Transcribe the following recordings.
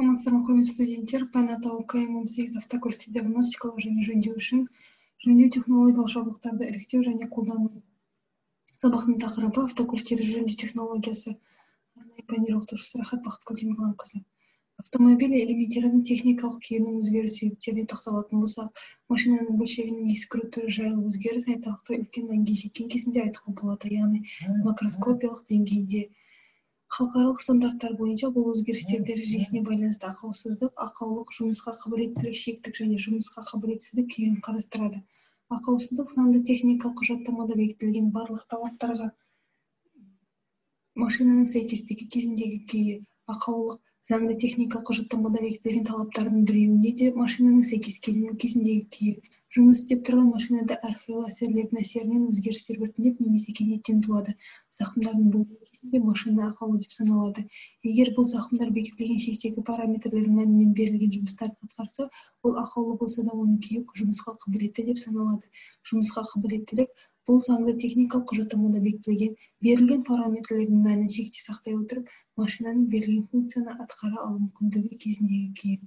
Амансыздар, құрметті студенттер. Пән атауы КМ-18 автокөлік диагностикалау және жөндеу үшін жөндеу технологиялық жабдықтарды іріктеу және қолдану. Сабақтың тақырыбы автокөліктерді жөндеу технологиясы. Арнайы пәндер оқытушысы Рахат Бақытгүл Темірханқызы. Автомобиль элементтерінің техникалық күйінің өзгеріс себептеріне тоқталатын болсақ, машинаның бөлшегінің ескіру түрі жайлы өзгеріс айтарлықтай үлкен мәнге жеткен кезінде айтуға болады, яғни макроскопиялық деңгейде. Халықаралық стандарттар бойынша бұл өзгерістер дәрежесіне байланысты ақаусыздық, ақаулық, жұмысқа қабілеттілік, шектік және жұмысқа қабілетсіздік күйін қарастырады. Ақаусыздық заңды техникалық құжаттамада бекітілген барлық талаптарға машинаның сәйкестігі кезіндегі күйі. Ақаулық заңды техникалық құжаттамада бекітілген талаптардың біреуіне де машинаның сәйкес келмеу кезіндегі күйі. Жұмыс істеп тұрған машинада әрқилы әсерлердің әсерінен өзгерістер біртіндеп немесе кенеттен туады. Зақымдардың болуы кезінде машина ақаулы деп саналады. Егер бұл зақымдар бекітілген шектегі параметрлердің мәнімен берілген жұмыстарды атқарса, ол ақаулы болса да оның күйі жұмысқа қабілетті деп саналады. Жұмысқа қабілеттілік бұл заңды техникалық құжаттамада бекітілген берілген параметрлердің мәнін шекте сақтай отырып, машинаның берілген функцияны атқара алу мүмкіндігі кезіндегі күйі.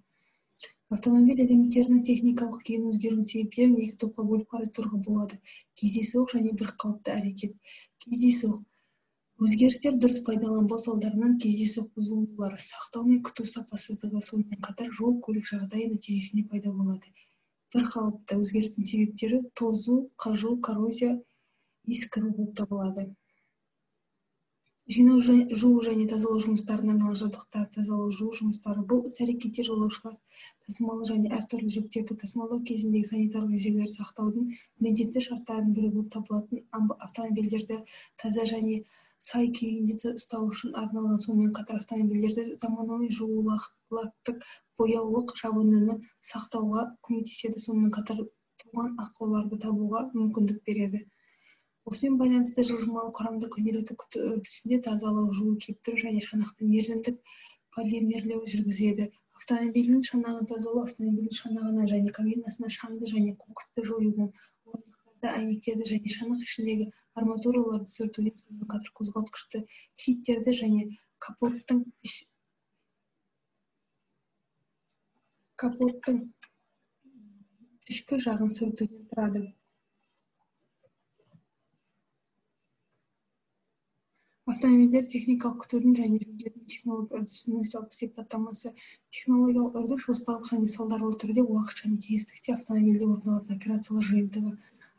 Автомобиль элементтерінің техникалық күйінің өзгеруінің себептерін екі топқа бөліп қарастыруға болады: кездейсоқ және бірқалыпты әрекет. Кездейсоқ өзгерістер дұрыс пайдаланбау салдарынан кездейсоқ бұзылулар, сақтау мен күту сапасыздығы, сонымен қатар жол-көлік жағдайы нәтижесінде пайда болады. Бірқалыпты өзгерістің себептері тозу, қажу, коррозия, ескіру болып табылады. Жинау, жуу және тазалау жұмыстарына арналған жабдықтар, тазалау, жуу жұмыстары. Бұл іс-әрекеттер жолаушылар тасымалы және әртүрлі жүктерді тасымалдау кезіндегі санитарлық ережелерді сақтаудың міндетті шарттарының бірі болып табылатын автомобильдерді таза және сай күйінде ұстау үшін арналған. Сонымен қатар автомобильдерді заманауи жуу, лактық, бояулық жабындыны сақтауға көмектеседі. Сонымен қатар туған ақауларды табуға мүмкіндік береді. Осымен байланысты жылжымалы құрамды күнделікті күту үрдісінде тазалау, жуу, кептіру және шанақты мерзімдік полимерлеу жүргізеді. Автомобильдің шанағын тазалау автомобильдің шанағына және кабинасына шаңды және қоқысты жоюдан, орындықтарды, әйнектерді және шанақ ішіндегі арматураларды сүртуден, сонымен қатар қозғалтқышты, щиттерді және капоттың ішкі жағын сүртуден тұрады. Автомобильдер техникалық күтудің және жөндеудің технология үрдісінің жалпы сипаттамасы. Технологиялық үрдіс жоспарлық және салдарлы түрде уақыт және кеңістікте автомобильде орындалатын операциялар жиынтығы.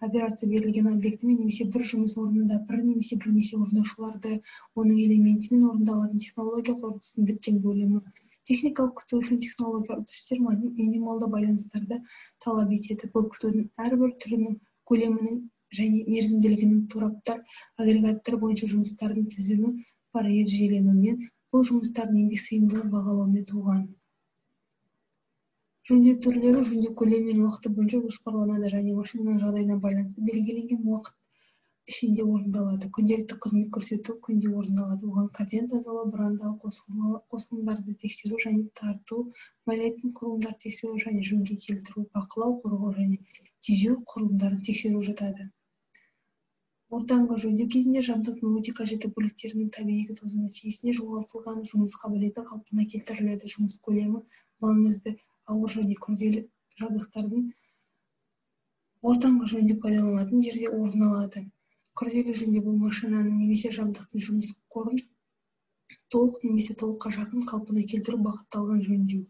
Операция берілген объектімен немесе бір жұмыс орнында бір немесе бірнеше орындаушыларды, оның элементімен орындалатын технологиялық үрдістің біткен бөлімі. Техникалық күту үшін технология үрдістер минималды байланыстарды талап етеді. Бұл күтудің әрбір түрінің көлемінің және мерзімділігінің тораптар, агрегаттар бойынша жұмыстардың тізімі бар ережеленумен, бұл жұмыстардың еңбек сыйымдылығын бағалаумен туған. Жөндеу түрлері жөндеу көлемі мен уақыты бойынша жоспарланады және машинаның жағдайына байланысты белгіленген уақыт ішінде орындалады. Күнделікті қызмет көрсету күнде орындалады. Оған карден тазалау, бұрандалы қосылымдарды тексеру және тарту, мәліметтің құрылымдарды тексеру және жөнге келтіру, бақылау, қорғау және тежеу құрылымдарын тексеру жатады. Ортаңғы жөндеу кезінде жабдықтың өте қажетті бөліктерінің табиғи тозу нәтижесінде жоғалтылған жұмыс қабілеті қалпына келтіріледі. Жұмыс көлемі маңызды, ауыр және күрделі жабдықтардың ортаңғы жөндеу пайдаланылатын жерде орын алады. Күрделі жөндеу бұл машинаның немесе жабдықтың жұмыс қорын толық немесе толыққа жақын қалпына келтіру бағытталған жөндеу.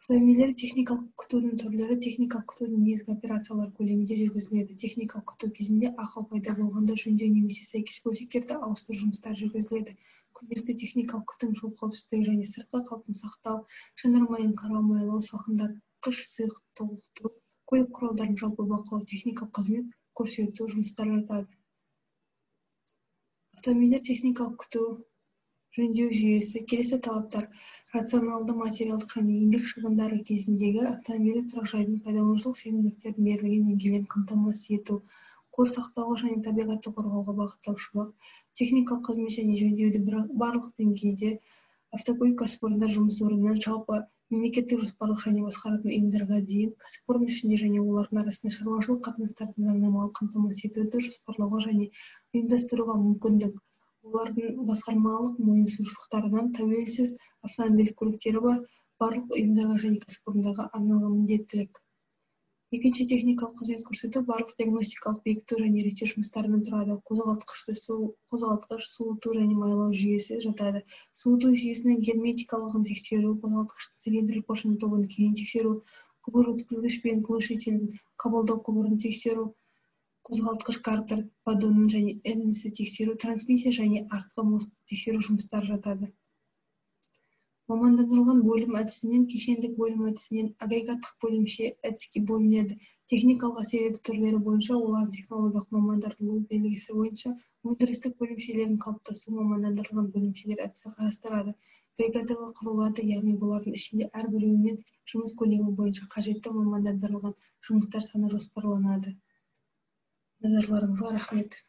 Автомобильдер техникалық күтудің түрлері. Техникалық күтудің негізгі операциялар көлемінде жүргізіледі. Техникалық күту кезінде ақау пайда болғанда жөндеу немесе сәйкес бөлшектерді ауыстыру жұмыстары жүргізіледі. Күнделікті техникалық күтім жол қауіпсіздігі және сыртқы қалпын сақтау, жанармайын қарау, майлау, салқындатқыш сұйық толтыру, көлік құралдарын жалпы бақылау, техникалық қызмет көрсету жұмыстары жатады. Автомобильдер техникалық күту жөндеу жүйесі. Келесі талаптар: рационалды материалдық және еңбек шығындары кезіндегі автомобильдік тұрақжайдың пайдаланушылық сенімділіктердің берілген деңгейін қамтамасыз ету, қор сақтауға және табиғатты қорғауға бағыттаушылық, техникалық қызмет және жөндеуді барлық деңгейде автокөлік кәсіпорындар жұмыс орнынан жалпы мемлекеттік жоспарлық және басқаратын ұйымдарға дейін, кәсіпорын ішінде және олардың арасында шаруашылық қатынастарды заңнамалық қамтамасыз етуді жоспарлауға және ұйымдастыруға мүмкіндік. Олардың басқармалық мойынсұнушылықтарынан тәуелсіз автомобиль көліктері бар барлық ұйымдарға және кәсіпорындарға арналған міндеттілік. Екінші техникалық қызмет көрсету барлық диагностикалық бекіту және реттеу жұмыстарынан тұрады. Қозғалтқыш, суыту және майлау жүйесі жатады. Суыту жүйесінің герметикалығын тексеру, қозғалтқыштың цилиндрлік қоршаған тобын күйін тексеру, құбыр өткізгіш пен глушительдің қабылдау құбырын тексеру, қозғалтқыш картер поддонын және энесі тексеру, трансмиссия және артқы мостты тексеру жұмыстары жатады. Мамандандырылған бөлім әдісінен кешендік бөлім әдісінен агрегаттық бөлімше әдіске бөлінеді. Техникалық әсер ету түрлері бойынша олардың технологиялық мамандандырылу белгісі бойынша өндірістік бөлімшелердің қалыптасу мамандандырылған бөлімшелер әдісі қарастырады. Бригадалар құрылады, яғни бұлардың ішінде әрбіреуінен жұмыс көлемі бойынша қажетті мамандандырылған жұмыстар саны жоспарланады. Назарларыңызға рахмет.